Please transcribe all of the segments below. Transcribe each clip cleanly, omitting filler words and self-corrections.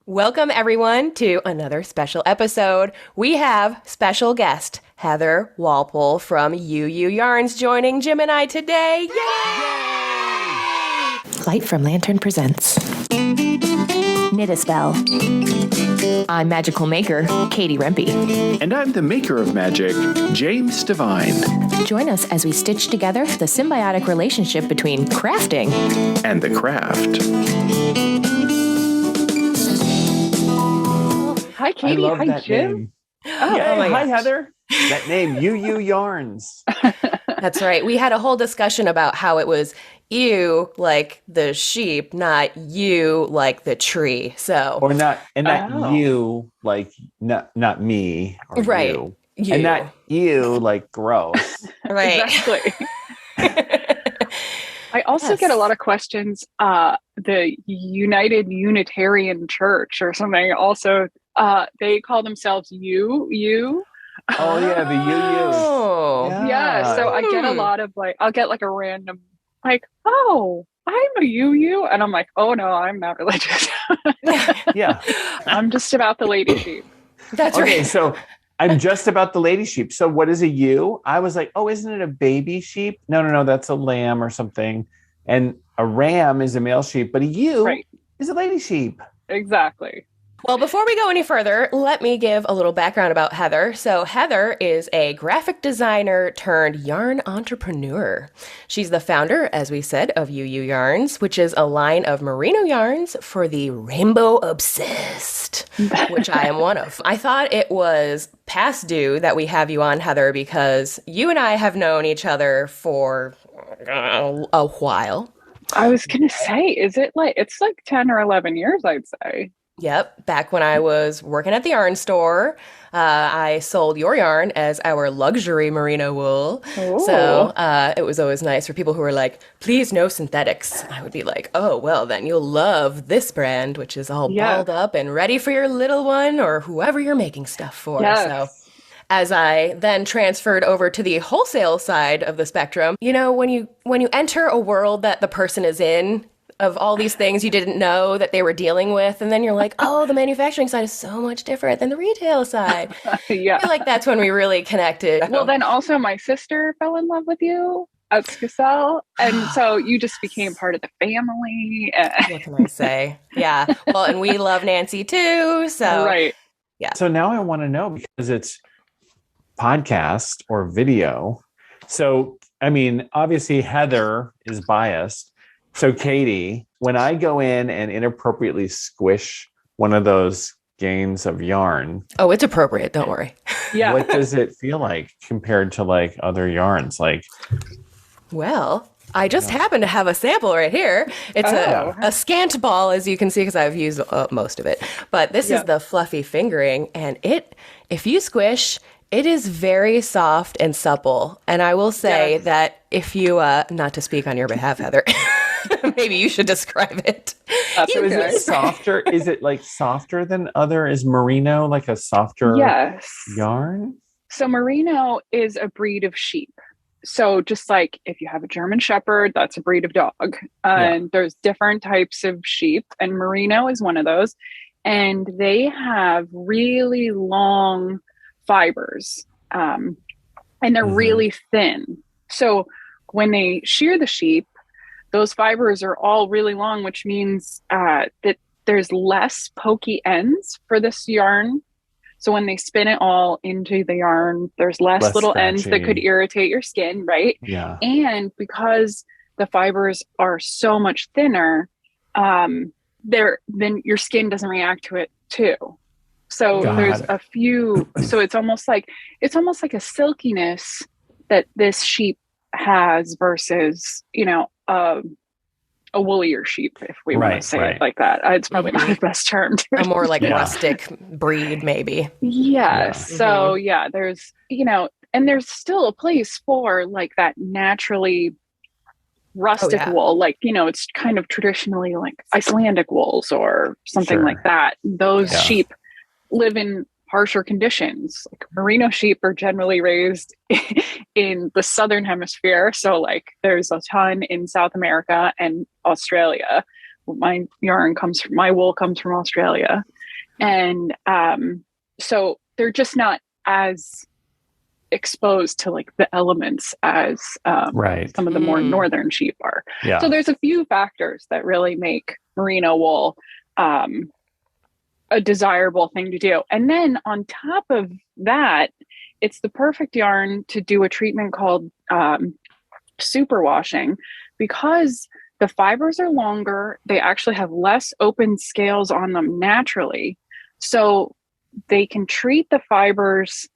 Welcome, everyone, to another special episode. We have special guest Heather Walpole from Ewe Yarns joining Jim and I today. Yay! Light from Lantern presents Knit a Spell. I'm Magical Maker Katie Rempe. And I'm the maker of magic, James Devine. Join us as we stitch together the symbiotic relationship between crafting And the craft. Hi, Katie. I love Hi, that Jim. name. Oh, Yay, my hi, gosh. Heather. That name, Ewe Yarns. That's right. We had a whole discussion about how it was ewe like the sheep, not you like the tree. So, Or not, and not Oh. you, like not me. Or Right. You. And not you, like gross. right. Exactly. I also Yes. get a lot of questions. The United Unitarian Church or something. Also, they call themselves you. Oh, yeah, the Oh. Yeah. Yeah. So I get a lot of I'll get like a random, oh, I'm a you. And I'm like, oh no, I'm not religious. Yeah. I'm just about the lady sheep. That's Okay, right. so I'm just about the lady sheep. So what is a ewe? I was like, oh, isn't it a baby sheep? No, that's a lamb or something. And a ram is a male sheep, but a ewe Right. is a lady sheep. Exactly. Well, before we go any further, let me give a little background about Heather. So Heather is a graphic designer turned yarn entrepreneur. She's the founder, as we said, of Ewe Yarns, which is a line of merino yarns for the rainbow obsessed, which I am one of. I thought it was past due that we have you on, Heather, because you and I have known each other for a while. I was going to say, it's like 10 or 11 years, I'd say. Yep. Back when I was working at the yarn store, I sold your yarn as our luxury merino wool. Ooh. So it was always nice for people who were like, please no synthetics. I would be like, oh, well, then you'll love this brand, which is all Yeah. balled up and ready for your little one or whoever you're making stuff for. Yes. So as I then transferred over to the wholesale side of the spectrum, you know, when you enter a world that the person is in, of all these things you didn't know that they were dealing with, and then you're like, oh, the manufacturing side is so much different than the retail side. Yeah. I feel like that's when we really connected. Well, then also my sister fell in love with you at Skacel. And so you just became part of the family. What can I say? Yeah. Well, and we love Nancy too. So Right. So now I want to know, because it's podcast or video. So, I mean, obviously Heather is biased. So Katie, when I go in and inappropriately squish one of those skeins of yarn, Oh, it's appropriate. Don't worry. Yeah. what does it feel like compared to like other yarns? Like, Well, I just happen to have a sample right here. It's Oh. a scant ball, as you can see, because I've used most of it. But this is Yeah. the fluffy fingering, and if you squish, it is very soft and supple. And I will say Yes. that if you, not to speak on your behalf, Heather, maybe you should describe it. That's so is okay. it softer? Is it like softer than other? Is merino like a softer Yes. yarn? So merino is a breed of sheep. So just like if you have a German Shepherd, that's a breed of dog. And there's different types of sheep, and merino is one of those. And they have really long fibers, and they're Mhm. really thin. So when they shear the sheep, those fibers are all really long, which means that there's less pokey ends for this yarn. So when they spin it all into the yarn, there's less little ends that scratchy. could irritate your skin, right? Yeah. And because the fibers are so much thinner, then your skin doesn't react to it too. So God. there's a few. So it's almost like a silkiness that this sheep has versus, a woollier sheep, if we want Right, to say right. it like that. It's probably not the best term. A more like Yeah. rustic breed, maybe. Yes. Yeah. So yeah, there's, and there's still a place for like that naturally rustic yeah. wool. Like, it's kind of traditionally like Icelandic wools or something Sure. like that. Those Yeah. sheep live in harsher conditions. Like merino sheep are generally raised in the southern hemisphere. So like there's a ton in South America and Australia my wool comes from Australia. And so they're just not as exposed to like the elements as some of the more northern sheep are. Yeah. So there's a few factors that really make merino wool a desirable thing to do. And then on top of that, it's the perfect yarn to do a treatment called superwashing, because the fibers are longer. They actually have less open scales on them naturally. So they can treat the fibers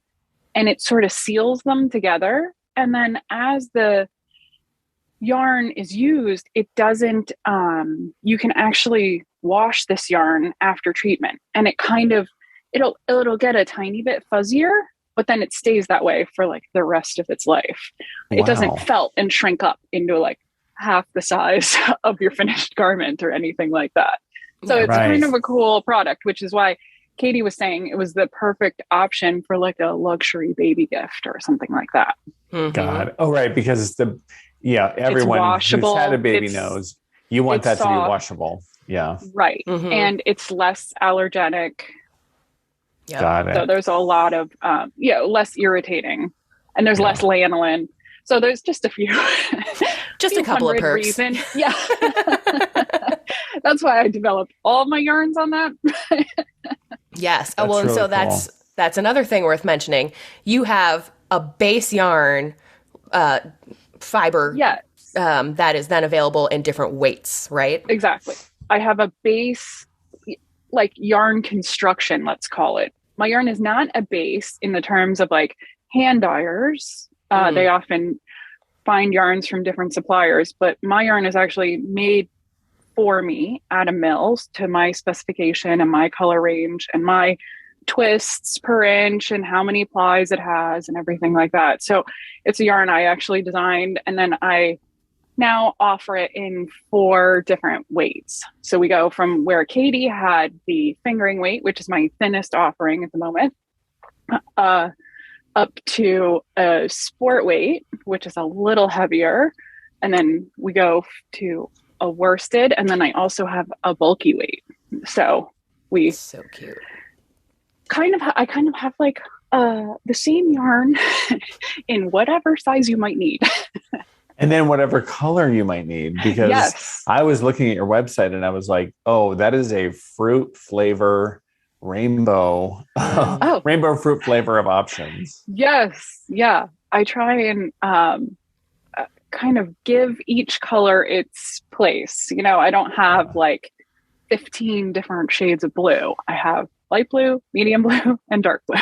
and it sort of seals them together. And then as the yarn is used, it doesn't, you can actually wash this yarn after treatment, and it kind of, it'll get a tiny bit fuzzier, but then it stays that way for like the rest of its life. Wow. It doesn't felt and shrink up into like half the size of your finished garment or anything like that. So it's kind of a cool product, which is why Katie was saying it was the perfect option for like a luxury baby gift or something like that. Mm-hmm. God. Oh, right. Because everyone who's had a baby knows you want that to be washable. Yeah. Right. Mm-hmm. And it's less allergenic. Yep. Got it. So there's a lot of, less irritating, and there's less lanolin. So there's just a few, just a couple of perks. Reasons. Yeah. That's why I developed all my yarns on that. Yes. Oh, well, and so that's another thing worth mentioning. You have a base yarn fiber that is then available in different weights, right? Exactly. I have a base, like yarn construction, let's call it. My yarn is not a base in the terms of like hand dyers. They often find yarns from different suppliers, but my yarn is actually made for me at a mill to my specification and my color range and my twists per inch and how many plies it has and everything like that. So it's a yarn I actually designed, and then I now offer it in 4 different weights. So we go from where Katie had the fingering weight, which is my thinnest offering at the moment, up to a sport weight, which is a little heavier. And then we go to a worsted, and then I also have a bulky weight. So so cute. I kind of have like the same yarn in whatever size you might need. And then whatever color you might need, because I was looking at your website and I was like, oh, that is a fruit flavor rainbow, rainbow fruit flavor of options. Yes. Yeah. I try and kind of give each color its place. You know, I don't have like 15 different shades of blue. I have light blue, medium blue, and dark blue.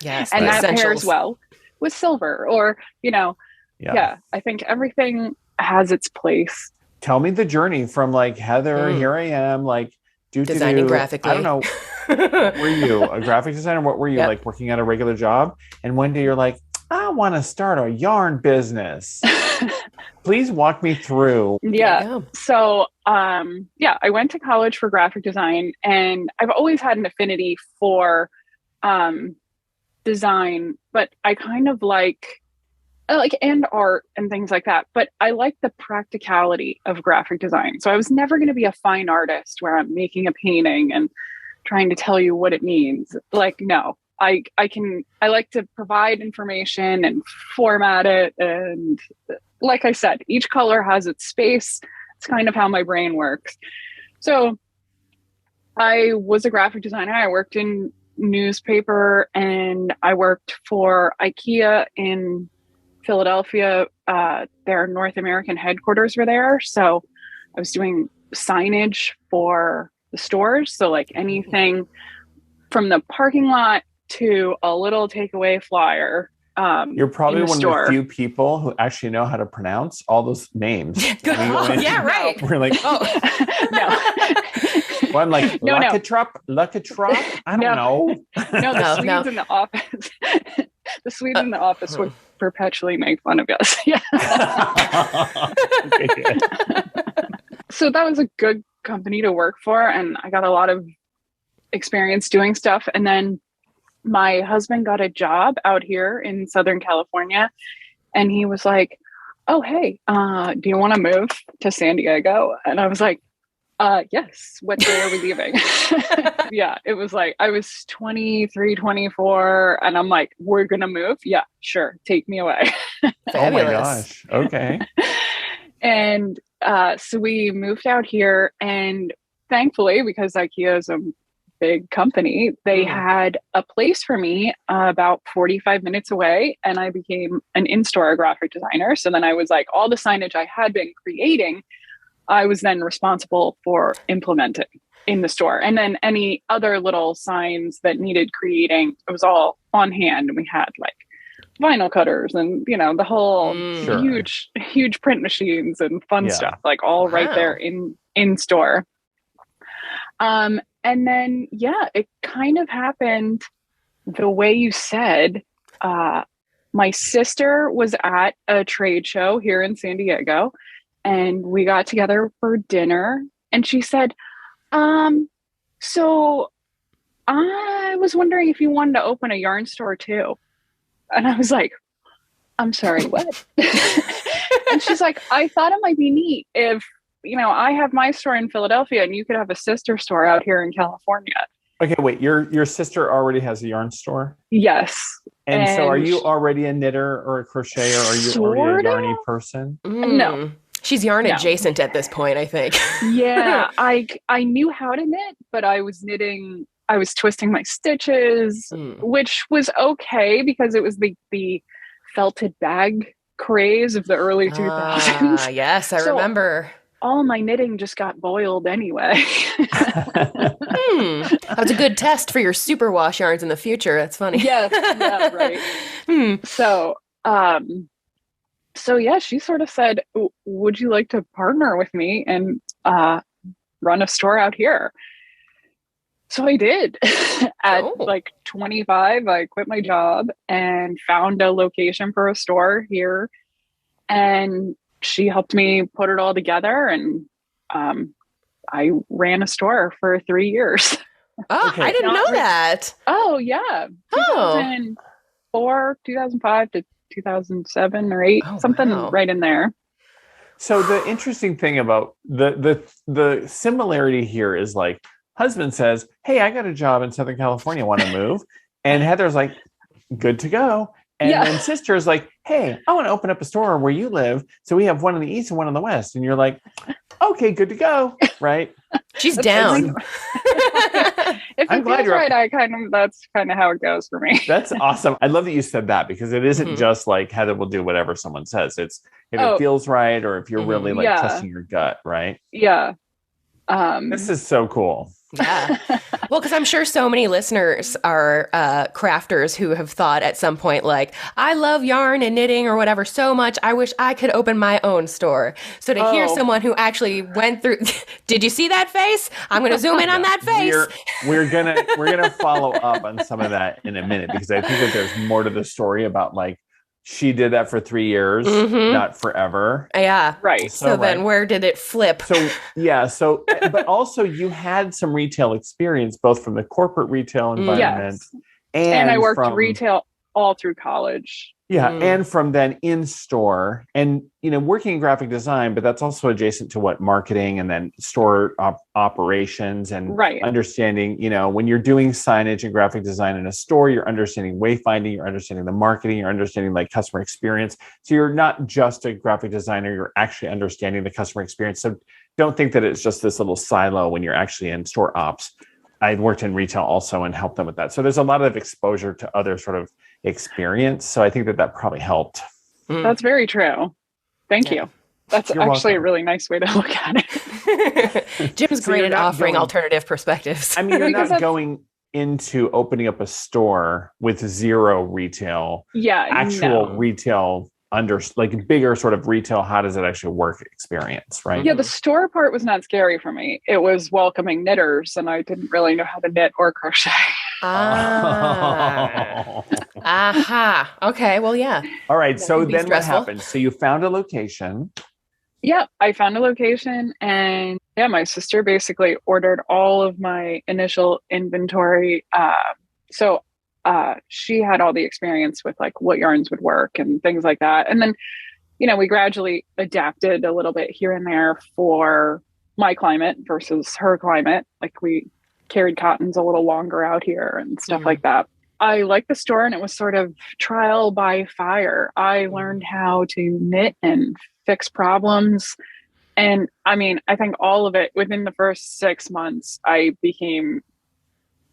Yes. And that essentials. pairs well with silver, or, you know, I think everything has its place. Tell me the journey from like, Heather, here I am, like designing graphically. I don't know. Were you a graphic designer? What were you like, working at a regular job? And one day you're like, I want to start a yarn business. Please walk me through. Yeah. So, I went to college for graphic design, and I've always had an affinity for design, but I kind of like and art and things like that. But I like the practicality of graphic design. So I was never going to be a fine artist where I'm making a painting and trying to tell you what it means. Like, no, I like to provide information and format it. And like I said, each color has its space. It's kind of how my brain works. So I was a graphic designer. I worked in newspaper, and I worked for IKEA in Philadelphia. Their North American headquarters were there. So I was doing signage for the stores. So like anything from the parking lot to a little takeaway flyer. You're probably one of the few people who actually know how to pronounce all those names. Yeah, right. We're like, no. Well, I'm like, Luckatrop? I don't know. No, the Swedes in the office. The Swedes in the office would perpetually make fun of us. Yeah. Okay, good. So that was a good company to work for, and I got a lot of experience doing stuff. And then my husband got a job out here in Southern California, and he was like, oh, hey, do you want to move to San Diego? And I was like, Yes. What day are we leaving? Yeah. It was like, I was 23, 24, and I'm like, we're going to move. Yeah, sure. Take me away. Oh my Fabulous. gosh. Okay. And so we moved out here, and thankfully, because IKEA is a big company, they had a place for me about 45 minutes away, and I became an in-store graphic designer. So then I was like, all the signage I had been creating, I was then responsible for implementing in the store. And then any other little signs that needed creating, it was all on hand. And we had like vinyl cutters and, you know, the whole Sure. huge print machines and fun stuff, like all right there in store. And then, it kind of happened the way you said. My sister was at a trade show here in San Diego, and we got together for dinner, and she said, so I was wondering if you wanted to open a yarn store too. And I was like, I'm sorry, what? And she's like, I thought it might be neat if, you know, I have my store in Philadelphia and you could have a sister store out here in California. Okay, wait, your sister already has a yarn store? Yes. And so are you already a knitter or a crocheter? Or are you already a yarny person? No. She's yarn adjacent at this point, I think. Yeah, I knew how to knit, but I was twisting my stitches, which was okay because it was the felted bag craze of the early 2000s. Yes, I remember. All my knitting just got boiled anyway. That's a good test for your superwash yarns in the future. That's funny. Yes, yeah, right. So yeah, she sort of said, would you like to partner with me and run a store out here? So I did. At like 25, I quit my job and found a location for a store here. And she helped me put it all together. And I ran a store for 3 years. Oh, okay. I didn't know that. Oh, yeah. 2004, 2005 to 2007 or 8, something right in there. So the interesting thing about the similarity here is like, husband says, hey, I got a job in Southern California, want to move? And Heather's like, good to go. And then sister's like, hey, I want to open up a store where you live. So we have one in the East and one in the West. And you're like, okay, good to go. Right? She's down. If it feels right, that's kind of how it goes for me. That's awesome. I love that you said that because it isn't just like Heather will do whatever someone says. It's if it feels right or if you're really like trusting your gut, right? Yeah. This is so cool. Yeah. Well, because I'm sure so many listeners are crafters who have thought at some point, like, I love yarn and knitting or whatever so much, I wish I could open my own store. So to hear someone who actually went through, did you see that face? I'm going to zoom in on that face. We're gonna follow up on some of that in a minute because I think that there's more to the story about like, she did that for 3 years, not forever. Yeah. Right. So then where did it flip? But also you had some retail experience, both from the corporate retail environment and I worked retail all through college. Yeah. And from then in store and, you know, working in graphic design, but that's also adjacent to what marketing and then store operations and understanding, you know, when you're doing signage and graphic design in a store, you're understanding wayfinding, you're understanding the marketing, you're understanding like customer experience. So you're not just a graphic designer, you're actually understanding the customer experience. So don't think that it's just this little silo when you're actually in store ops. I worked in retail also and helped them with that. So there's a lot of exposure to other sort of experience. So I think that probably helped. That's very true. Thank you. That's actually a really nice way to look at it. Jim's great at offering alternative perspectives. I mean, you're not going into opening up a store with zero retail, retail like bigger sort of retail, how does it actually work experience, right? Yeah, the store part was not scary for me. It was welcoming knitters and I didn't really know how to knit or crochet. Okay, well, yeah. All right, so then what happened? So you found a location. Yeah, I found a location and my sister basically ordered all of my initial inventory. So she had all the experience with like what yarns would work and things like that. And then, you know, we gradually adapted a little bit here and there for my climate versus her climate. Like we carried cottons a little longer out here and stuff like that. I liked the store, and it was sort of trial by fire. I learned how to knit and fix problems. And I mean, I think all of it within the first 6 months, I became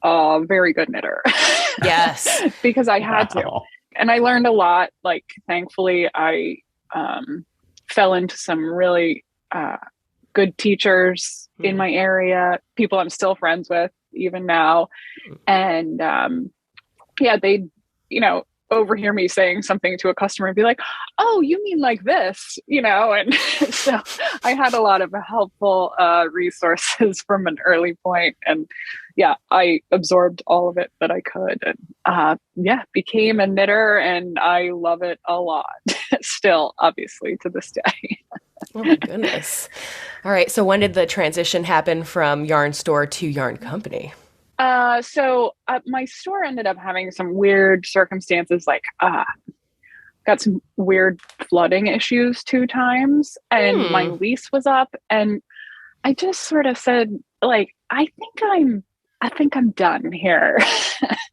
a very good knitter. Yes. Because I had to. And I learned a lot. Like, thankfully, I fell into some really good teachers in my area, people I'm still friends with even now. And yeah, they'd, overhear me saying something to a customer and be like, oh, you mean like this, and so I had a lot of helpful resources from an early point. And yeah, I absorbed all of it that I could, and became a knitter, and I love it a lot still, obviously, to this day. Oh my goodness. All right. So when did the transition happen from yarn store to yarn company? So my store ended up having some weird circumstances, like got some weird flooding issues 2 times, and my lease was up, and I just sort of said, like, I think I'm done here.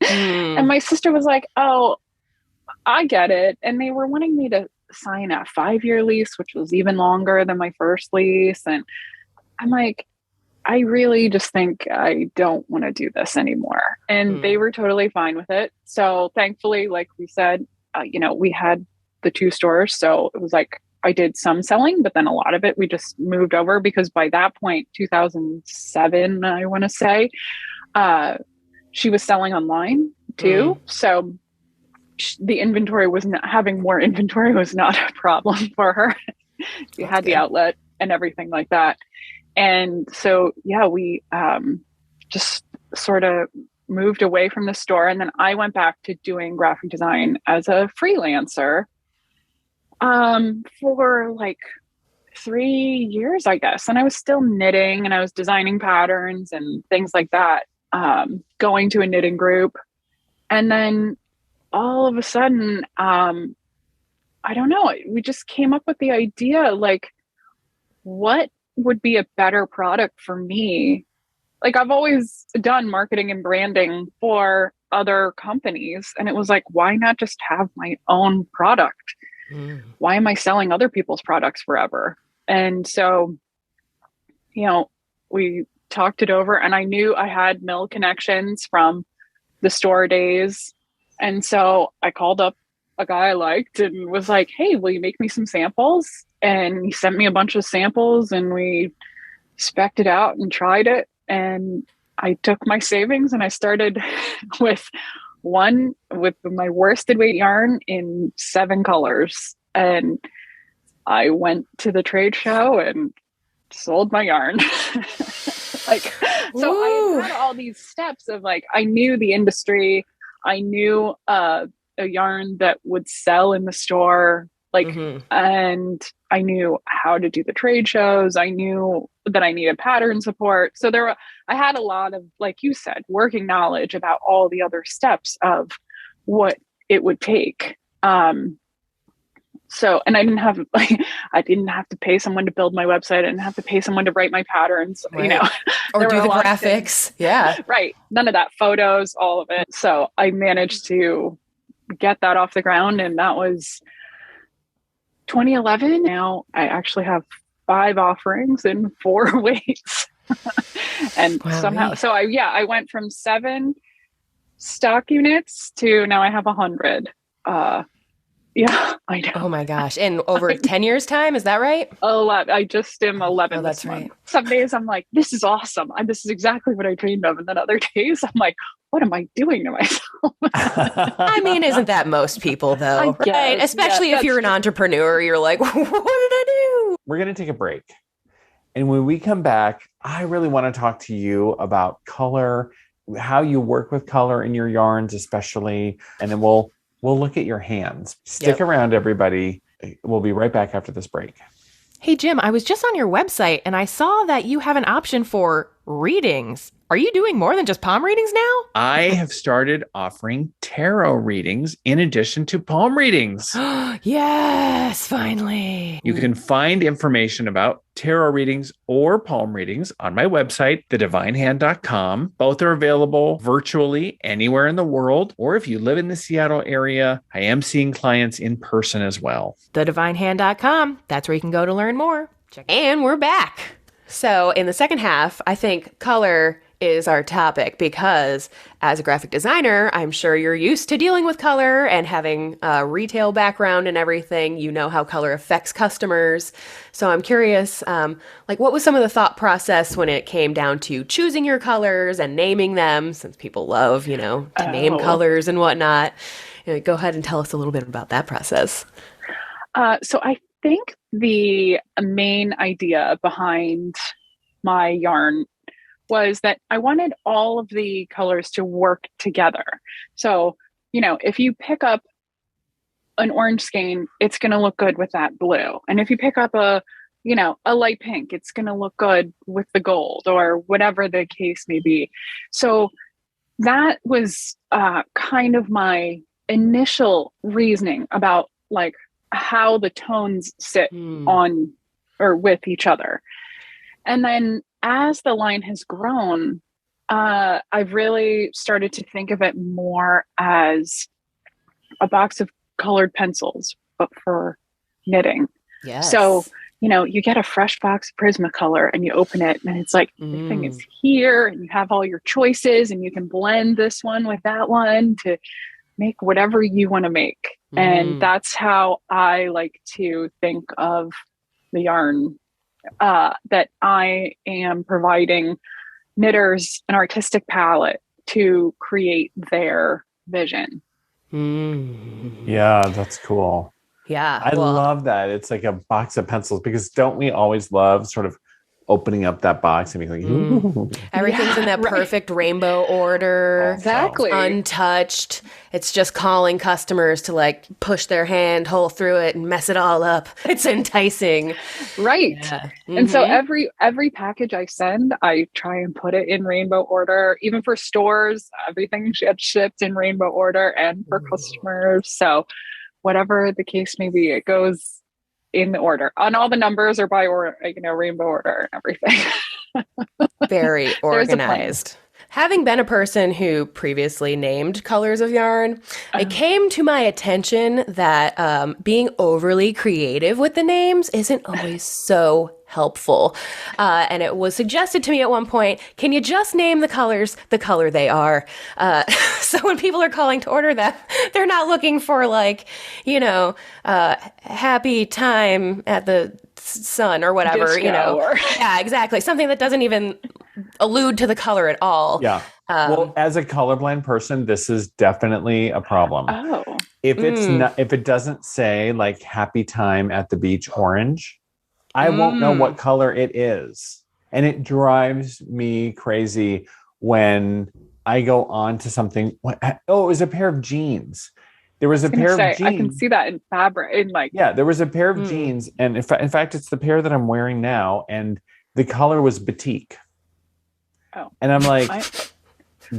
And my sister was like, oh, I get it. And they were wanting me to sign a 5-year lease, which was even longer than my first lease. And I'm like, I really just think I don't want to do this anymore. And they were totally fine with it. So thankfully, like we said, we had the 2 stores. So it was like, I did some selling, but then a lot of it we just moved over, because by that point, 2007, I want to say, she was selling online too. So the inventory having more inventory was not a problem for her. She had the outlet and everything like that. And so, yeah, we just sort of moved away from the store. And then I went back to doing graphic design as a freelancer for like 3 years, I guess. And I was still knitting, and I was designing patterns and things like that, going to a knitting group. And then all of a sudden, I don't know, we just came up with the idea, like, what would be a better product for me? Like, I've always done marketing and branding for other companies, and it was like, why not just have my own product? Why am I selling other people's products forever? And so, we talked it over, and I knew I had mill connections from the store days. And so I called up a guy I liked and was like, hey, will you make me some samples? And he sent me a bunch of samples, and we spec'd it out and tried it. And I took my savings, and I started with my worsted weight yarn in 7 colors. And I went to the trade show and sold my yarn. So I had all these steps of, like, I knew the industry. I knew a yarn that would sell in the store, and I knew how to do the trade shows. I knew that I needed pattern support. So I had a lot of, like you said, working knowledge about all the other steps of what it would take. So, and I didn't have to pay someone to build my website. I didn't have to pay someone to write my patterns, right. Or do the graphics. Yeah. Right. None of that, photos, all of it. So I managed to get that off the ground, and that was 2011. Now I actually have 5 offerings in 4 weights. And somehow, so I went from 7 stock units to now I have 100. Yeah, I know. Oh my gosh. In over 10 years time, is that right? 11. I just am 11 that's this month. right. Some days I'm like, this is awesome. This is exactly what I dreamed of. And then other days I'm like, what am I doing to myself? I mean, isn't that most people though? I guess, right? Especially if you're an entrepreneur, you're like, what did I do? We're going to take a break. And when we come back, I really want to talk to you about color, how you work with color in your yarns, especially. And then we'll look at your hands. Stick around, everybody. We'll be right back after this break. Hey, Jim, I was just on your website and I saw that you have an option for readings. Are you doing more than just palm readings now? I have started offering tarot readings in addition to palm readings. Yes, finally. You can find information about tarot readings or palm readings on my website, thedivinehand.com. Both are available virtually anywhere in the world, or if you live in the Seattle area, I am seeing clients in person as well. Thedivinehand.com. That's where you can go to learn more. And we're back. So in the second half, I think color is our topic because as a graphic designer, I'm sure you're used to dealing with color and having a retail background and everything. You know how color affects customers. So I'm curious, what was some of the thought process when it came down to choosing your colors and naming them, since people love, to name colors and whatnot. Go ahead and tell us a little bit about that process. So I think the main idea behind my yarn was that I wanted all of the colors to work together. So, if you pick up an orange skein, it's going to look good with that blue. And if you pick up a light pink, it's going to look good with the gold or whatever the case may be. So that was kind of my initial reasoning about how the tones sit on or with each other. And then as the line has grown, I've really started to think of it more as a box of colored pencils, but for knitting. Yes. So, you get a fresh box of Prismacolor and you open it and it's like, everything is here and you have all your choices and you can blend this one with that one to make whatever you want to make. And that's how I like to think of the yarn, that I am providing knitters an artistic palette to create their vision. Yeah, that's cool. Yeah. I love that. It's like a box of pencils, because don't we always love sort of opening up that box and being like, ooh. Everything's in that perfect rainbow order. Exactly. Untouched. It's just calling customers to push their hand hole through it and mess it all up. It's enticing. Right. Yeah. And so every package I send, I try and put it in rainbow order. Even for stores, everything gets shipped in rainbow order, and for customers. So whatever the case may be, it goes in the order, and all the numbers are by rainbow order and everything. Very organized. Having been a person who previously named colors of yarn, it came to my attention that being overly creative with the names isn't always so helpful. And it was suggested to me at one point, can you just name the colors the color they are? So when people are calling to order them, they're not looking for happy time at the sun or whatever, Disco Yeah, exactly. Something that doesn't even allude to the color at all. Yeah. Well, as a colorblind person, this is definitely a problem. Oh. If it's not, if it doesn't say happy time at the beach orange, I won't know what color it is. And it drives me crazy when I go on to something. It was a pair of jeans. There was a pair of jeans. I can see that in fabric. There was a pair of jeans. And in fact, it's the pair that I'm wearing now. And the color was batik. Oh. And I'm like,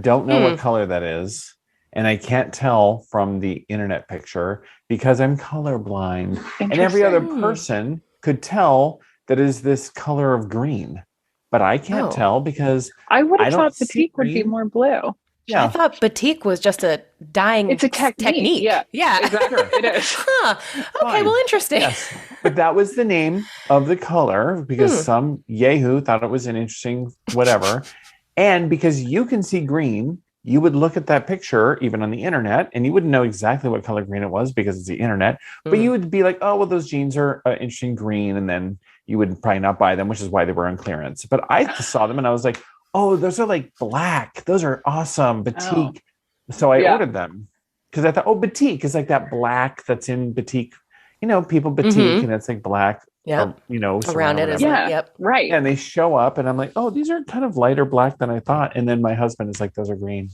don't know what color that is. And I can't tell from the internet picture because I'm colorblind. And every other person could tell that is this color of green. But I can't tell because I would have thought batik would be more blue. Yeah. I thought batik was just a dyeing It's a technique. Yeah. Exactly. It is. Huh. Okay, Fine. well, interesting. Yes. But that was the name of the color because some yahoo thought it was an interesting whatever. And because you can see green, you would look at that picture even on the internet and you wouldn't know exactly what color green it was because it's the internet. But you would be like, oh, well, those jeans are interesting green. And then you would probably not buy them, which is why they were on clearance. But I saw them and I was like, oh, those are black. Those are awesome. Batik. So I ordered them because I thought, batik is that black that's in batik. People batik and it's black. Yeah. Around it is yep. Right. And they show up and I'm like, oh, these are kind of lighter black than I thought. And then my husband is like, those are green.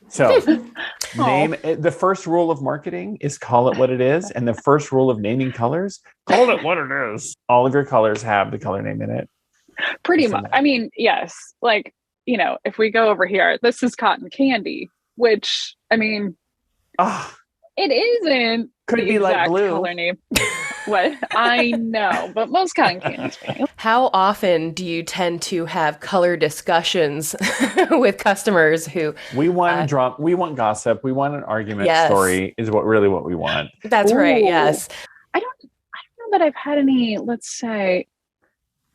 So the first rule of marketing is call it what it is. And the first rule of naming colors, call it what it is. All of your colors have the color name in it. Pretty much. I mean, yes. Like, if we go over here, this is cotton candy, which, I mean, it isn't could the be like exact blue color name. What? I know, but most cotton candies. How often do you tend to have color discussions with customers who we want drama, we want gossip, we want an argument story is what we want. That's right. Yes. I don't know that I've had any, let's say,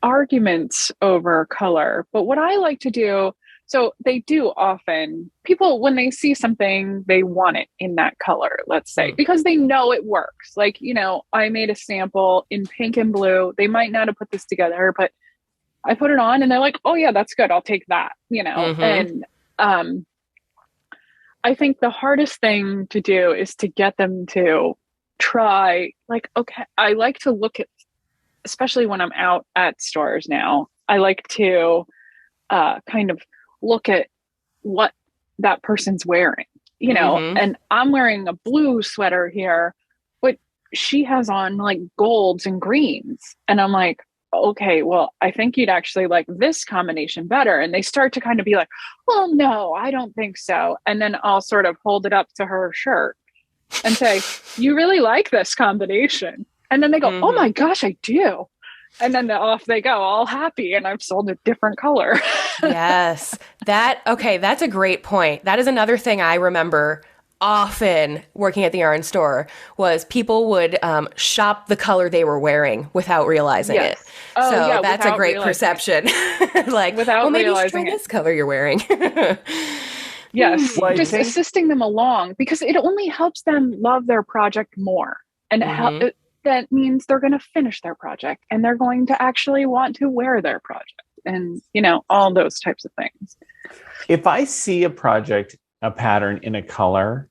arguments over color, but what I like to do, so they do often, people, when they see something, they want it in that color, let's say, because they know it works. Like, I made a sample in pink and blue. They might not have put this together, but I put it on and they're like, oh yeah, that's good. I'll take that, and I think the hardest thing to do is to get them to try, like, okay, I like to look at, especially when I'm out at stores now, I like to kind of look at what that person's wearing, and I'm wearing a blue sweater here, but she has on like golds and greens. And I'm like, okay, well, I think you'd actually like this combination better. And they start to kind of be like, well, no, I don't think so. And then I'll sort of hold it up to her shirt and say, you really like this combination. And then they go, oh my gosh, I do. And then off they go, all happy, and I've sold a different color. Yes. That's a great point. That is another thing I remember often working at the yarn store was people would shop the color they were wearing without realizing it. Oh, so yeah, that's a great perception. Like, without maybe you should realizing try this color you're wearing. Yes. Well, just assisting them along, because it only helps them love their project more. And that means they're going to finish their project and they're going to actually want to wear their project and, all those types of things. If I see a pattern in a color,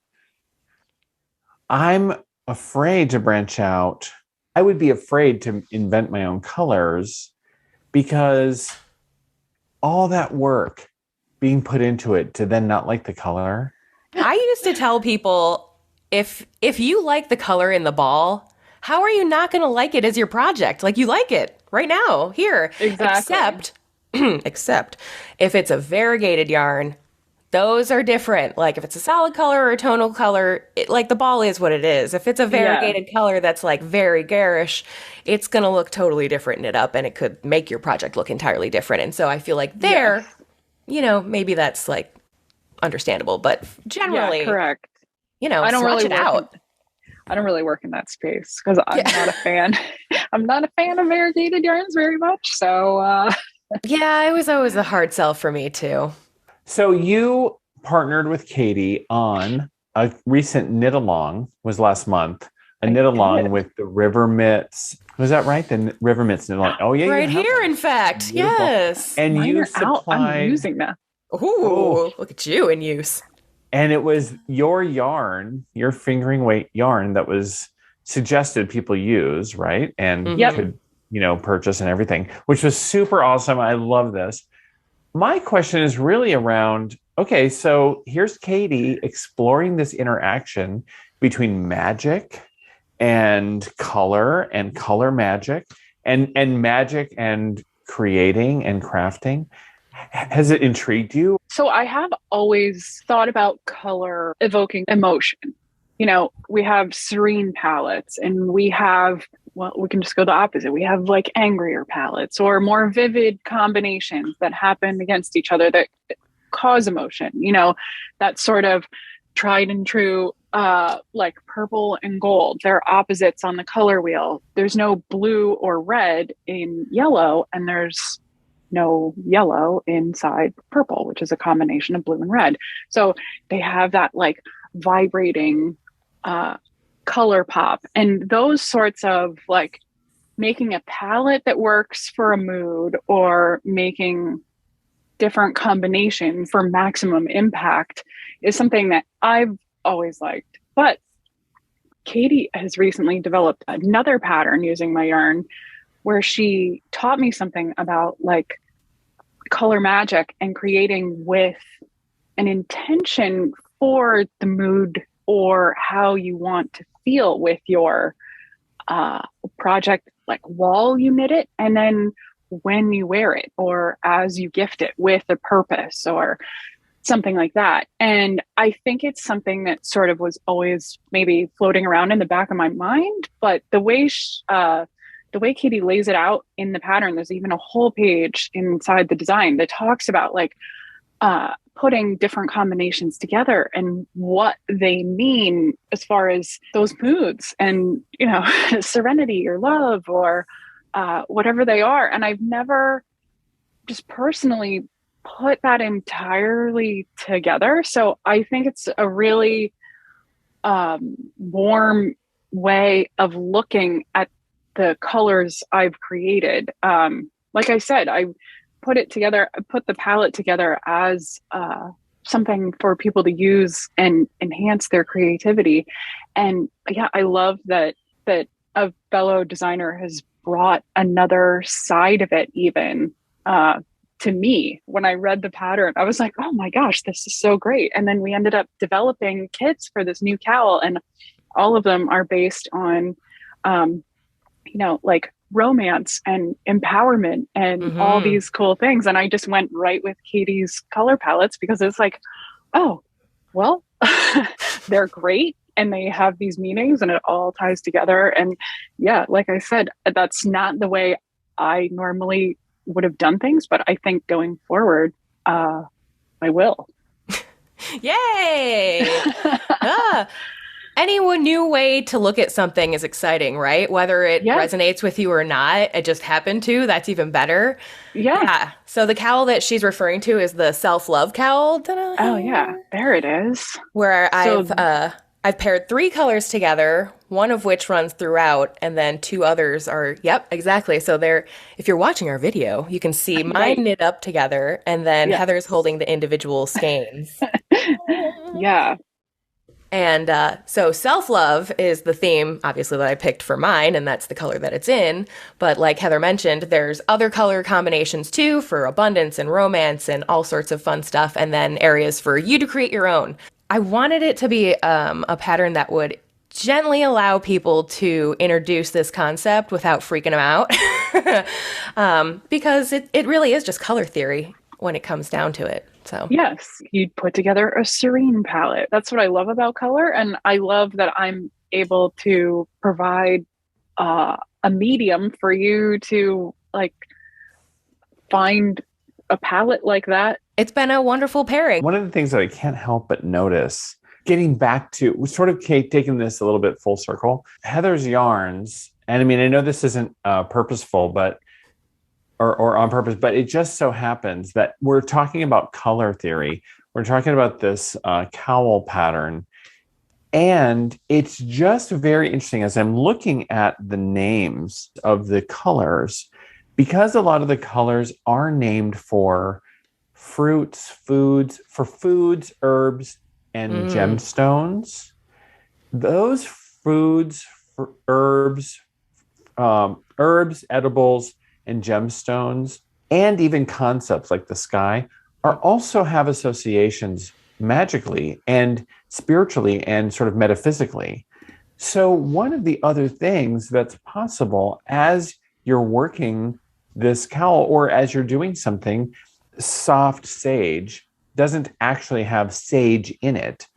I'm afraid to branch out. I would be afraid to invent my own colors because all that work being put into it to then not like the color. I used to tell people, if you like the color in the ball, how are you not going to like it as your project? Like, you like it right now, here. Exactly. Except if it's a variegated yarn, those are different. Like, if it's a solid color or a tonal color, like, the ball is what it is. If it's a variegated color that's like very garish, it's going to look totally different knit up, and it could make your project look entirely different. And so I feel like maybe that's like understandable, but generally, correct. I don't really out. I don't really work in that space because I'm not a fan. I'm not a fan of variegated yarns very much. So it was always a hard sell for me too. So you partnered with Katie on a recent knit along, was last month, knit along with the River Mitts. Was that right? The River Mitts knit along. Oh yeah, right here, in fact. Beautiful. Yes. And mine you are out. I'm using that. Ooh, look at you in use. And it was your yarn, your fingering weight yarn that was suggested people use, right? And could, purchase and everything, which was super awesome. I love this. My question is really around, okay, so here's Katie exploring this interaction between magic and color magic and magic and creating and crafting. Has it intrigued you? So I have always thought about color evoking emotion. We have serene palettes, and we have, we can just go the opposite. We have like angrier palettes or more vivid combinations that happen against each other that cause emotion. That sort of tried and true, like purple and gold. They're opposites on the color wheel. There's no blue or red in yellow, and there's no yellow inside purple, which is a combination of blue and red. So they have that like vibrating color pop, and those sorts of like making a palette that works for a mood or making different combinations for maximum impact is something that I've always liked. But Katie has recently developed another pattern using my yarn where she taught me something about like color magic and creating with an intention for the mood or how you want to feel with your project, like while you knit it, and then when you wear it or as you gift it with a purpose or something like that. And I think it's something that sort of was always maybe floating around in the back of my mind, but the way Katie lays it out in the pattern, there's even a whole page inside the design that talks about like putting different combinations together and what they mean as far as those moods and, you know, serenity or love or whatever they are. And I've never just personally put that entirely together. So I think it's a really warm way of looking at the colors I've created. Like I said, I put the palette together as something for people to use and enhance their creativity. And yeah, I love that a fellow designer has brought another side of it even to me. When I read the pattern, I was like, oh my gosh, this is so great. And then we ended up developing kits for this new cowl, and all of them are based on, you know, like romance and empowerment and all these cool things. And I just went right with Katie's color palettes because it's like, oh, well, they're great and they have these meanings and it all ties together. And yeah, like I said, that's not the way I normally would have done things, but I think going forward, I will. Yay! Any new way to look at something is exciting, right? Whether it resonates with you or not, it just happened to, that's even better. Yeah. So the cowl that she's referring to is the Selflove cowl. Ta-da. Oh yeah, there it is. Where I've paired 3 colors together, one of which runs throughout, and then 2 others are, yep, exactly. So if you're watching our video, you can see mine knit up together, and then Heather's holding the individual skeins. Yeah. And so self-love is the theme, obviously, that I picked for mine, and that's the color that it's in. But like Heather mentioned, there's other color combinations too for abundance and romance and all sorts of fun stuff, and then areas for you to create your own. I wanted it to be a pattern that would gently allow people to introduce this concept without freaking them out, because it really is just color theory when it comes down to it. So yes, you'd put together a serene palette. That's what I love about color. And I love that I'm able to provide a medium for you to like find a palette like that. It's been a wonderful pairing. One of the things that I can't help but notice, getting back to sort of Kate taking this a little bit full circle, Heather's yarns, and I mean, I know this isn't purposeful, but or on purpose, but it just so happens that we're talking about color theory. We're talking about this cowl pattern. And it's just very interesting as I'm looking at the names of the colors, because a lot of the colors are named for fruits, foods, herbs, and gemstones. Those foods, herbs, edibles, and gemstones, and even concepts like the sky are also have associations magically and spiritually and sort of metaphysically. So one of the other things that's possible as you're working this cowl or as you're doing something, soft sage doesn't actually have sage in it.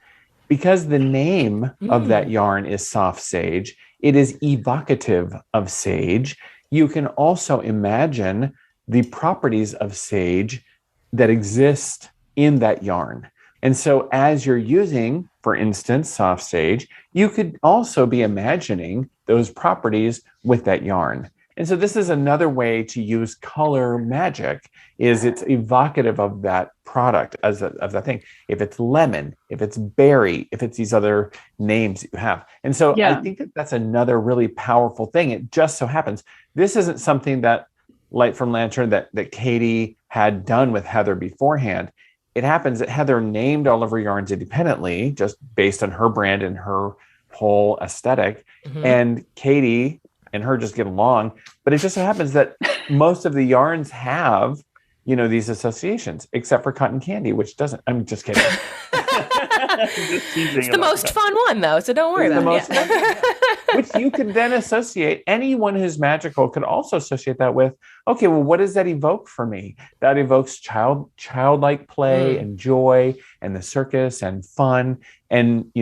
Because the name of that yarn is soft sage, it is evocative of sage. You can also imagine the properties of sage that exist in that yarn. And so as you're using, for instance, soft sage, you could also be imagining those properties with that yarn. And so this is another way to use color magic, is it's evocative of that product of that thing. If it's lemon, if it's berry, if it's these other names that you have. And so I think that that's another really powerful thing. It just so happens, this isn't something that Light from Lantern that Katie had done with Heather beforehand. It happens that Heather named all of her yarns independently, just based on her brand and her whole aesthetic. And Katie and her just get along. But it just so happens that most of the yarns have, these associations, except for cotton candy, which doesn't. I'm just kidding. It's the most fun one, though, so don't worry about it. Which you can then associate. Anyone who's magical could also associate that with, okay, well, what does that evoke for me? That evokes childlike play and joy and the circus and fun and,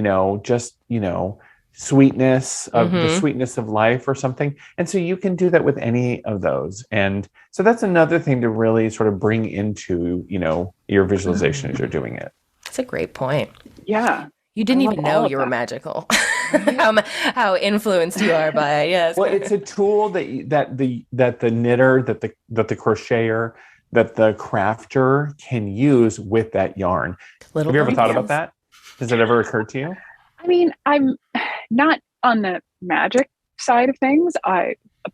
sweetness of the sweetness of life or something. And so you can do that with any of those. And so that's another thing to really sort of bring into, your visualization as you're doing it. That's a great point. Yeah. You didn't even know you were magical. how influenced you are by it. Yes. Well, it's a tool that the knitter, that the crocheter, that the crafter can use with that yarn. Have you ever thought about that? Has it ever occurred to you? I mean, I'm not on the magic side of things,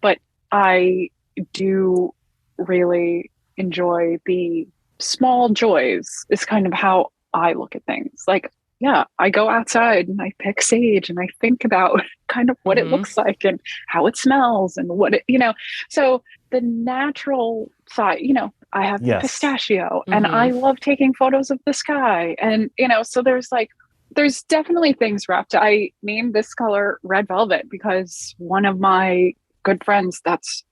but I do really enjoy the small joys is kind of how I look at things. Like, yeah, I go outside and I pick sage and I think about kind of what it looks like and how it smells and what it, so the natural side, I have pistachio and I love taking photos of the sky. And, so there's definitely things wrapped. I named this color Red Velvet because one of my good friends, that's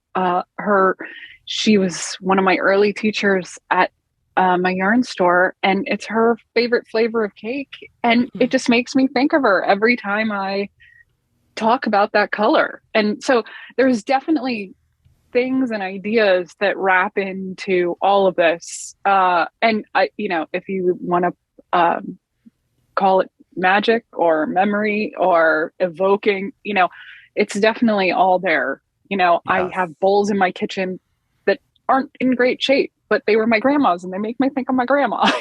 she was one of my early teachers at my yarn store, and it's her favorite flavor of cake. And it just makes me think of her every time I talk about that color. And so there's definitely things and ideas that wrap into all of this. And if you want to call it magic or memory or evoking, it's definitely all there. I have bowls in my kitchen that aren't in great shape, but they were my grandma's and they make me think of my grandma,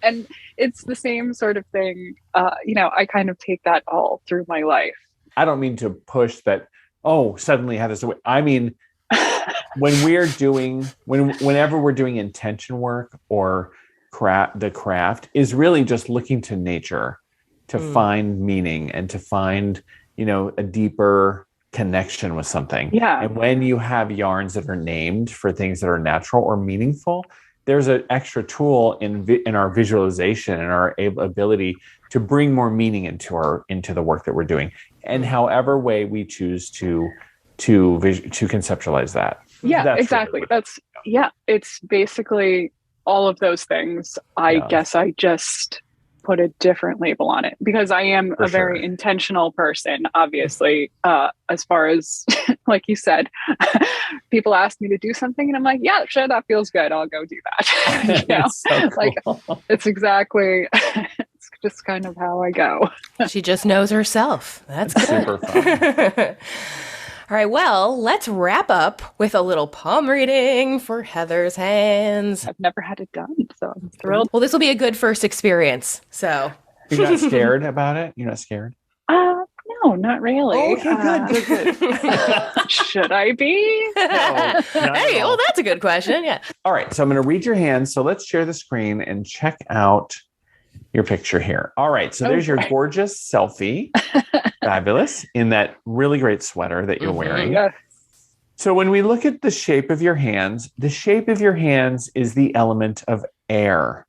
and it's the same sort of thing. I kind of take that all through my life. I don't mean to push that. Oh, suddenly have this away. I mean, whenever we're doing intention work or the craft is really just looking to nature to find meaning and to find, a deeper connection with something. Yeah. And when you have yarns that are named for things that are natural or meaningful, there's an extra tool in our visualization and our ability to bring more meaning into the work that we're doing, and however way we choose to conceptualize that. Yeah, that's exactly. It's basically all of those things. I guess I just put a different label on it because I am a very intentional person, obviously, as far as, like you said, people ask me to do something and I'm like, yeah, sure, that feels good. I'll go do that. It's so cool. It's exactly, it's just kind of how I go. She just knows herself. That's good. Super fun. All right, well, let's wrap up with a little palm reading for Heather's hands. I've never had it done, so I'm thrilled. Well, this will be a good first experience, so. You're not scared about it? You're not scared? No, not really. Oh, okay, good. Should I be? No, hey, well, that's a good question, yeah. All right, so I'm going to read your hands. So let's share the screen and check out your picture here. All right, so there's your gorgeous selfie. Fabulous, in that really great sweater that you're wearing. Yes. So when we look at the shape of your hands, the shape of your hands is the element of air.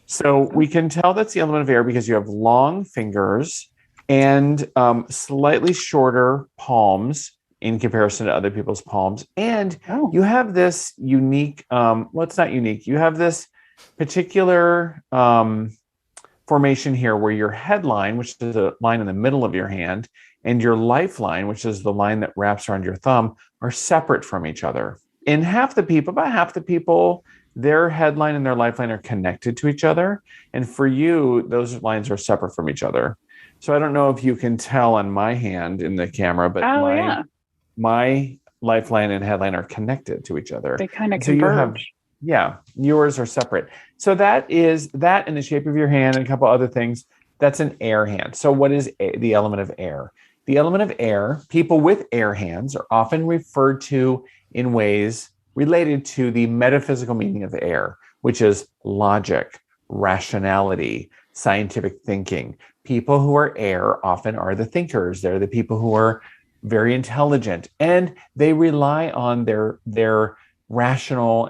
So we can tell that's the element of air because you have long fingers and slightly shorter palms in comparison to other people's palms. And you have this unique, it's not unique. You have this particular formation here where your headline, which is a line in the middle of your hand, and your lifeline, which is the line that wraps around your thumb, are separate from each other. In about half the people, their headline and their lifeline are connected to each other. And for you, those lines are separate from each other. So I don't know if you can tell on my hand in the camera, but my lifeline and headline are connected to each other. They kind of converge. Yours are separate. So that is that in the shape of your hand and a couple other things. That's an air hand. So what is the element of air? The element of air, people with air hands are often referred to in ways related to the metaphysical meaning of air, which is logic, rationality, scientific thinking. People who are air often are the thinkers. They're the people who are very intelligent, and they rely on their rational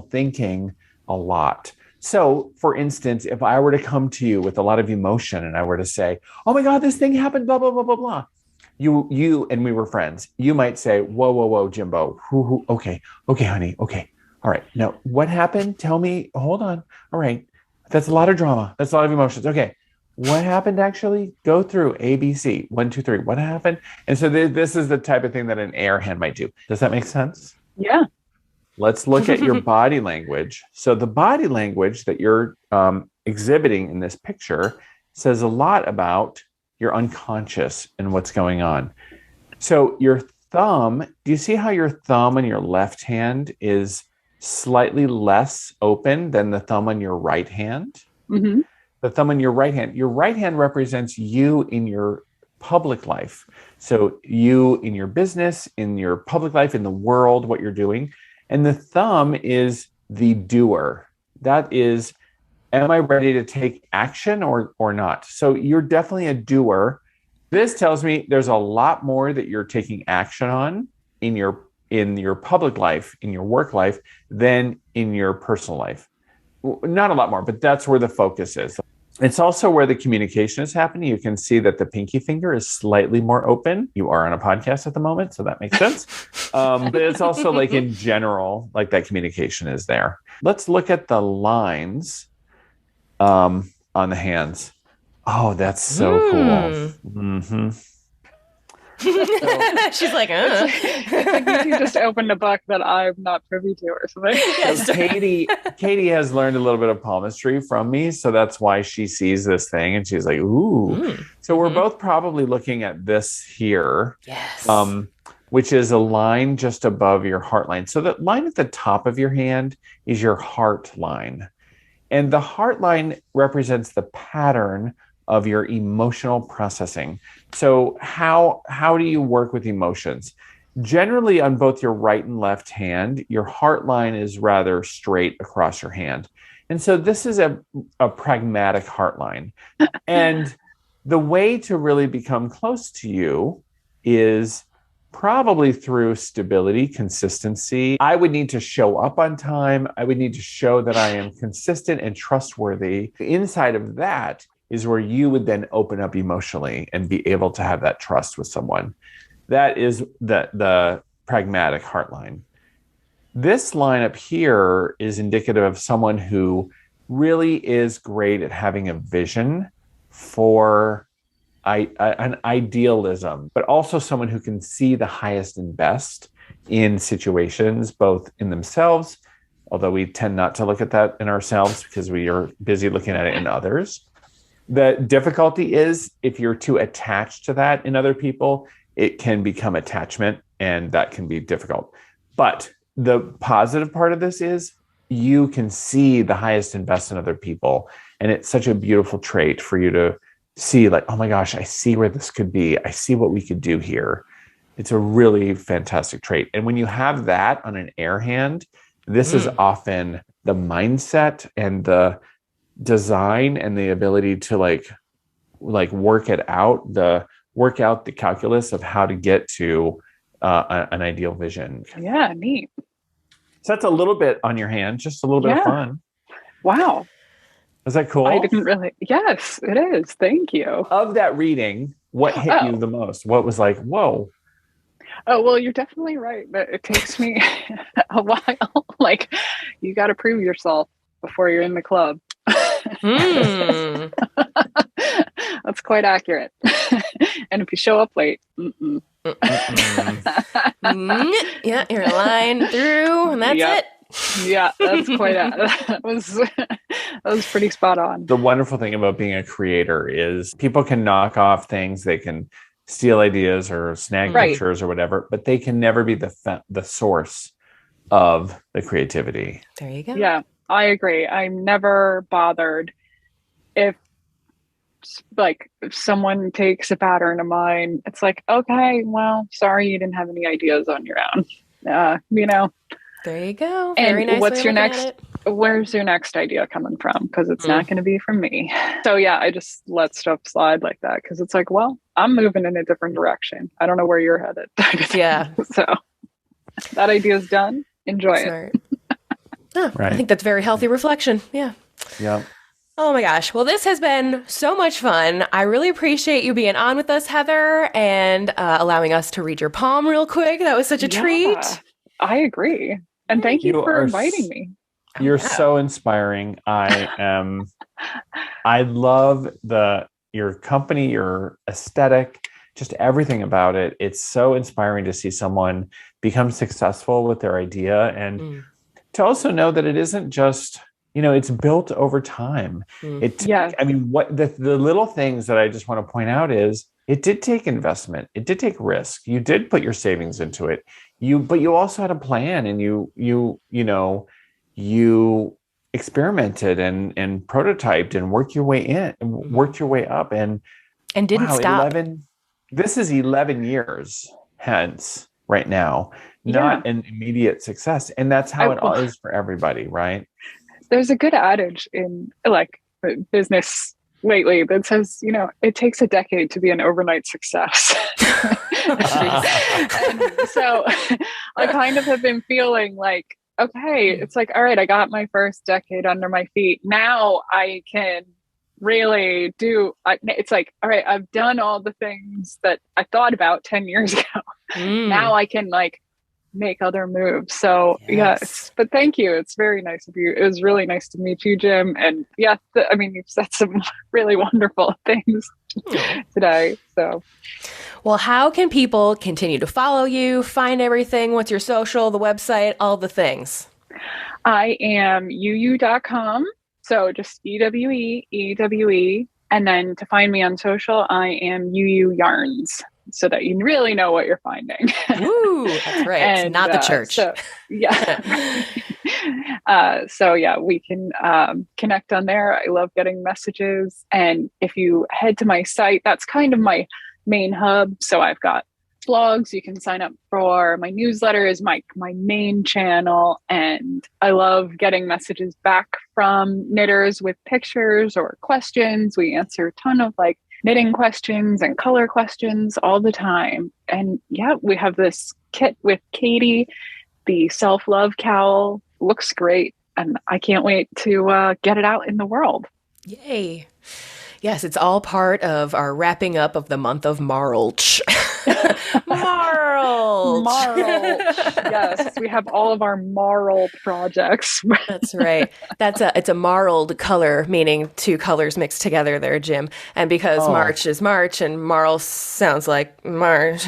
thinking a lot. So, for instance, if I were to come to you with a lot of emotion and I were to say, "Oh my God, this thing happened," blah blah blah blah blah, you and we were friends, you might say, "Whoa, whoa, whoa, Jimbo, okay, okay, honey, okay, all right, now what happened? Tell me. Hold on. All right, that's a lot of drama. That's a lot of emotions. Okay, what happened actually? Go through A, B, C, 1, 2, 3. What happened?" And so this is the type of thing that an air hand might do. Does that make sense? Yeah. Let's look at your body language. So the body language that you're exhibiting in this picture says a lot about your unconscious and what's going on. So your thumb, do you see how your thumb on your left hand is slightly less open than the thumb on your right hand? Mm-hmm. The thumb on your right hand represents you in your public life. So you in your business, in your public life, in the world, what you're doing. And the thumb is the doer. That is, am I ready to take action or not? So you're definitely a doer. This tells me there's a lot more that you're taking action on in your public life, in your work life, than in your personal life. Not a lot more, but that's where the focus is. It's also where the communication is happening. You can see that the pinky finger is slightly more open. You are on a podcast at the moment, so that makes sense. But it's also like in general, like that communication is there. Let's look at the lines on the hands. Oh, that's so cool. Mm-hmm. She's like, It's like you just opened a book that I'm not privy to or something. So Katie has learned a little bit of palmistry from me, so that's why she sees this thing and she's like, ooh. So we're both probably looking at this here, yes, which is a line just above your heart line. So the line at the top of your hand is your heart line, and the heart line represents the pattern of your emotional processing. So how do you work with emotions? Generally, on both your right and left hand, your heart line is rather straight across your hand. And so this is a pragmatic heart line. And the way to really become close to you is probably through stability, consistency. I would need to show up on time. I would need to show that I am consistent and trustworthy. Inside of that is where you would then open up emotionally and be able to have that trust with someone. That is the pragmatic heart line. This line up here is indicative of someone who really is great at having a vision for an idealism, but also someone who can see the highest and best in situations, both in themselves, although we tend not to look at that in ourselves because we are busy looking at it in others. The difficulty is if you're too attached to that in other people, it can become attachment, and that can be difficult. But the positive part of this is you can see the highest and best in other people. And it's such a beautiful trait for you to see, like, oh my gosh, I see where this could be. I see what we could do here. It's a really fantastic trait. And when you have that on an air hand, this is often the mindset and the design and the ability to like work out the calculus of how to get to an ideal vision. Yeah, neat. So that's a little bit on your hand, just a little bit of fun. Wow. Is that cool? I didn't really. Yes, it is. Thank you. Of that reading, what hit you the most? What was like, whoa? Oh, well, you're definitely right. But it takes me a while. Like, you got to prove yourself before you're in the club. That's quite accurate. And if you show up late, yeah, you're a line through, and that's it. Yeah, that's quite that was pretty spot on. The wonderful thing about being a creator is people can knock off things, they can steal ideas or snag pictures or whatever, but they can never be the source of the creativity. There you go. Yeah, I agree. I'm never bothered if someone takes a pattern of mine. It's like, okay, well, sorry you didn't have any ideas on your own. There you go. Very nice. What's your next? Where's your next idea coming from? Because it's not going to be from me. So yeah, I just let stuff slide like that because it's like, well, I'm moving in a different direction. I don't know where you're headed. Yeah. So that idea's done. Enjoy it. Right. I think that's very healthy reflection. Yeah. Yep. Oh my gosh. Well, this has been so much fun. I really appreciate you being on with us, Heather, and allowing us to read your palm real quick. That was such a treat. I agree. And thank you for inviting me. You're so inspiring. I love your company, your aesthetic, just everything about it. It's so inspiring to see someone become successful with their idea, and to also know that it isn't just, it's built over time. I mean, what the little things that I just want to point out is it did take investment. It did take risk. You did put your savings into it. But you also had a plan, and you experimented and prototyped and worked your way in and worked your way up and didn't stop. This is 11 years hence right now, not an immediate success. And that's how it all is for everybody, right? There's a good adage in business lately that says, it takes a decade to be an overnight success. And so I kind of have been feeling like, okay, it's like, all right, I got my first decade under my feet. Now I can really it's like, all right, I've done all the things that I thought about 10 years ago. Now I can make other moves. So yes, but thank you. It's very nice of you. It was really nice to meet you, Jim. And you've said some really wonderful things today. So, well, how can people continue to follow you, find everything? What's your social, the website, all the things? I am youre.com. So just EWE. And then to find me on social, I am Yarns, so that you really know what you're finding. Ooh, that's right. And, it's not the church. We can connect on there. I love getting messages. And if you head to my site, that's kind of my main hub. So I've got blogs. You can sign up for my newsletter is my main channel. And I love getting messages back from knitters with pictures or questions. We answer a ton of knitting questions and color questions all the time. And we have this kit with Katie, the Selflove Cowl. Looks great. And I can't wait to get it out in the world. Yay. Yes, it's all part of our wrapping up of the month of March. March. Yes, we have all of our marl projects. That's right. It's a marled color, meaning two colors mixed together there, Jim. And because March is March and marl sounds like March,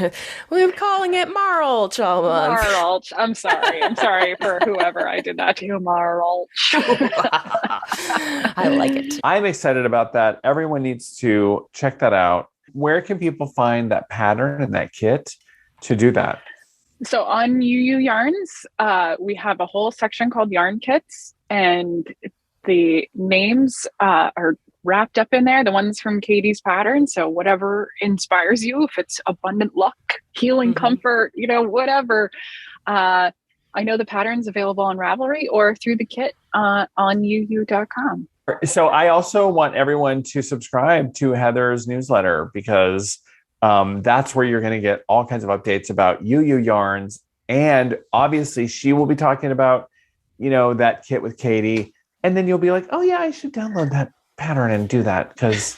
we're calling it Marlch all month. Marlch. I'm sorry for whoever I did that to. Marlch. I like it. I'm excited about that. Everyone needs to check that out. Where can people find that pattern and that kit to do that? So on UU Yarns, we have a whole section called Yarn Kits, and the names are wrapped up in there, the ones from Katie's pattern. So whatever inspires you, if it's abundant luck, healing, comfort, whatever. I know the pattern's available on Ravelry or through the kit on uu.com. So I also want everyone to subscribe to Heather's newsletter, because that's where you're going to get all kinds of updates about UU yarns. And obviously she will be talking about, that kit with Katie. And then you'll be like, oh yeah, I should download that pattern and do that, because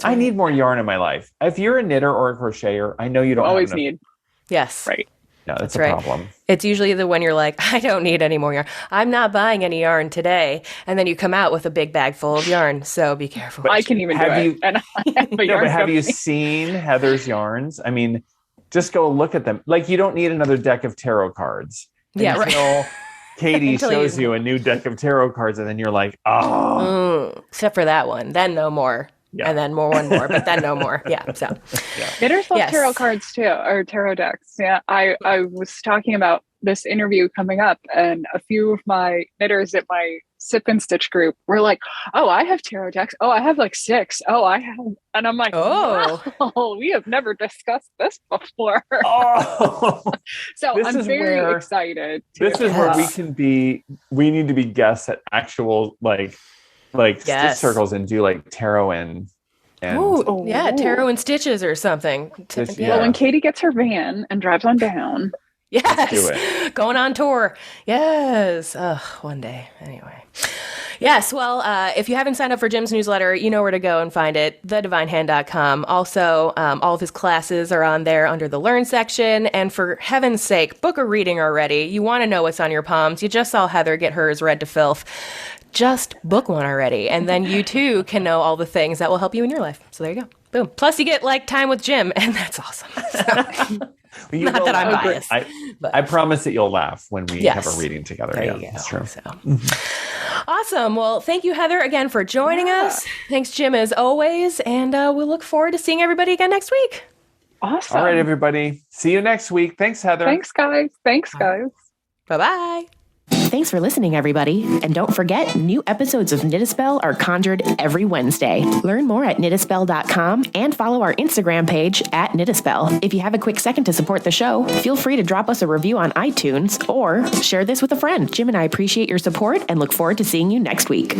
I need more yarn in my life. If you're a knitter or a crocheter, I know you don't always need. Yes. Right. No, that's a problem. It's usually when you're like, I don't need any more yarn. I'm not buying any yarn today. And then you come out with a big bag full of yarn. So be careful. But I can even do it. Have you seen Heather's yarns? I mean, just go look at them. You don't need another deck of tarot cards. Yeah, right. Katie shows you a new deck of tarot cards, and then you're like, except for that one. Then no more. Yeah. And then one more, but then no more. Yeah. So knitters love tarot cards too, or tarot decks. Yeah. I was talking about this interview coming up, and a few of my knitters at my sip and stitch group were like, oh, I have tarot decks. Oh, I have 6. Oh, I have. And I'm like, wow, we have never discussed this before. So I'm very excited. This is where we need to be guests at actual stitch circles and do tarot and tarot and stitches or something. Well, when Katie gets her van and drives on down. Yes. Going on tour. Yes. One day. Anyway. Yes, well, if you haven't signed up for Jim's newsletter, you know where to go and find it, thedivinehand.com. Also, all of his classes are on there under the Learn section. And for heaven's sake, book a reading already. You want to know what's on your palms. You just saw Heather get hers read to filth. Just book one already. And then you too can know all the things that will help you in your life. So there you go. Boom. Plus you get like time with Jim, and that's awesome. Not that I'm biased. I promise that you'll laugh when we have a reading together. There yeah, you go. That's true. So. Awesome. Well, thank you, Heather, again for joining us. Thanks, Jim, as always. And we'll look forward to seeing everybody again next week. Awesome. All right, everybody. See you next week. Thanks, Heather. Thanks, guys. Bye-bye. Thanks for listening, everybody. And don't forget, new episodes of Knit a Spell are conjured every Wednesday. Learn more at knitaspell.com and follow our Instagram page at Knit a Spell. If you have a quick second to support the show, feel free to drop us a review on iTunes or share this with a friend. Jim and I appreciate your support and look forward to seeing you next week.